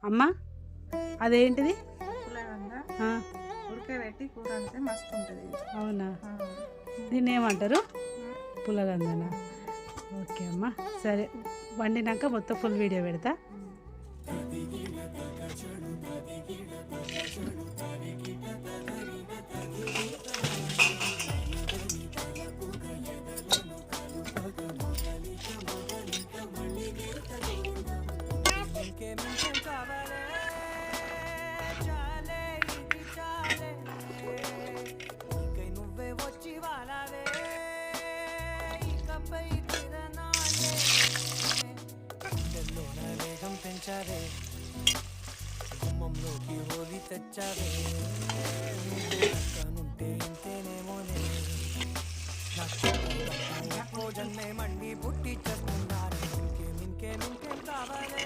అమ్మా అదేంటిది? పులగంద ఆ, ఉడకబెట్టి కూర అంటే మస్తు ఉంటుంది. అవునా? దీన్ని ఏమంటారు? పులగందనా? ఓకే అమ్మా, సరే. వండినాక మొత్తం ఫుల్ వీడియో పెడతా. పెంచావే గుమ్మంలోకి హోలీ తెచ్చావే నుంటే ఇంతేనేమోనే నాకు జన్మే మళ్ళీ పుట్టి చేస్తున్నారే ఇంకేం కావాలే